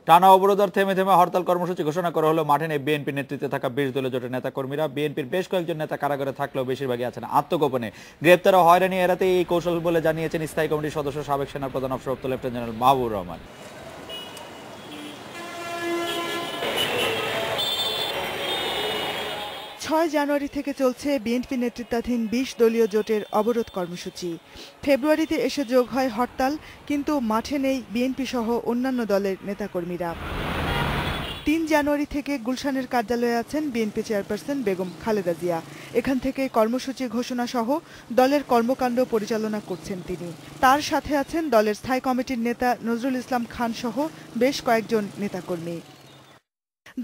টানা অবরোধ আর থেমে থেমে হরতাল কর্মসূচি ঘোষণা করা হলো মাঠে নেই বিএনপি নেতৃত্বে থাকা 20 দলীয় জোটের নেতাকর্মীরা। বিএনপির বেশ কয়েকজন নেতা কারাগারে থাকলেও বেশিরভাগই আছেন আত্মগোপনে। গ্রেপ্তার ও হয়রানি এড়াতে এই কৌশল বলে জানিয়েছেন স্থায়ী কমিটির সদস্য সাবেক সেনাপ্রধান অবসরপ্রাপ্ত লেফটেন্যান্ট জেনারেল মাহবুবুর রহমান। 6 জানুয়ারি থেকে চলছে বিএনপি নেতৃত্বাধীন 20 দলীয় জোটের অবরোধ কর্মসূচি। ফেব্রুয়ারিতে এসে যোগ হয় হরতাল, কিন্তু মাঠে নেই বিএনপি সহ অন্যান্য দলের নেতাকর্মীরা। 3 জানুয়ারি থেকে গুলশানের কার্যালয়ে আছেন বিএনপি চেয়ারপারসন বেগম খালেদা জিয়া। এখান থেকে কর্মসূচি ঘোষণা সহ দলের কর্মকাণ্ড পরিচালনা করছেন তিনি। তার সাথে আছেন দলের স্থায়ী কমিটির নেতা নজরুল ইসলাম খান সহ বেশ কয়েকজন নেতাকর্মী।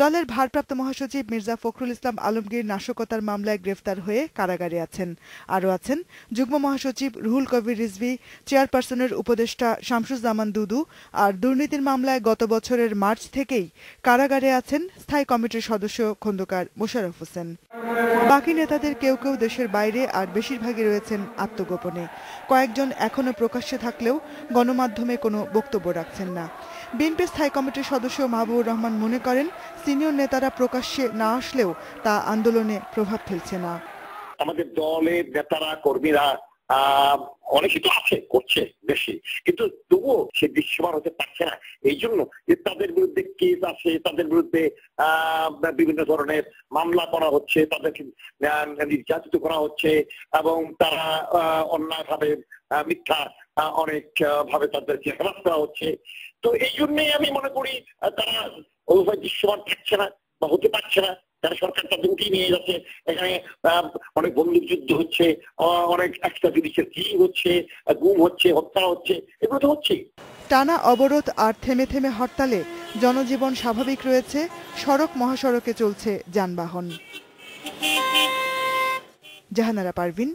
দলের ভারপ্রাপ্ত মহাসচিব মির্জা ফখরুল ইসলাম আলমগীর নাশকতার মামলায় গ্রেফতার হয়ে কারাগারে আছেন। আরও আছেন যুগ্ম মহাসচিব রুহুল কবির রিজভী, চেয়ারপারসনের উপদেষ্টা শামসুজ্জামান দুদু, আর দুর্নীতির মামলায় গত বছরের মার্চ থেকেই কারাগারে আছেন স্থায়ী কমিটির সদস্য খন্দকার মোশাররফ হোসেন। বাকি নেতাদের কেউ কেউ দেশের বাইরে আর বেশিরভাগই রয়েছেন আত্মগোপনে। কয়েকজন এখনো প্রকাশ্যে থাকলেও গণমাধ্যমে কোনো বক্তব্য রাখছেন না। বিএনপি স্থায়ী কমিটির সদস্য মাহবুবুর রহমান মনে করেন, সিনিয়র নেতারা প্রকাশ্যে না আসলেও তা আন্দোলনে প্রভাব ফেলছে না। আমাদের দলের নেতারা কর্মীরা অনেকে তো আছে, করছে বেশি, কিন্তু তবুও সে দৃশ্যমান হতে পারছে না। এই জন্য যে তাদের বিরুদ্ধে কেস আছে, তাদের বিরুদ্ধে বিভিন্ন ধরনের মামলা করা হচ্ছে, তাদেরকে নির্যাতিত করা হচ্ছে এবং তারা অন্যায়ভাবে মিথ্যা অনেক ভাবে তাদেরকে হেরাস করা হচ্ছে। তো এই জন্যই আমি মনে করি তারা ওইভাবে দৃশ্যমান থাকছে না বা হতে পারছে না। তারা সরকার তাদের উঠিয়ে নিয়ে যাচ্ছে। এখানে অনেক বন্দুক যুদ্ধ হচ্ছে, অনেক একটা জিনিসের কিলিং হচ্ছে, গুম হচ্ছে, হত্যা হচ্ছে, এগুলো তো হচ্ছে। টানা অবরোধ আর থেমে থেমে হরতালে জনজীবন স্বাভাবিক রয়েছে। সড়ক মহাসড়কে চলছে যানবাহন। Jahanara Parvin,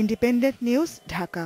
independent news, Dhaka.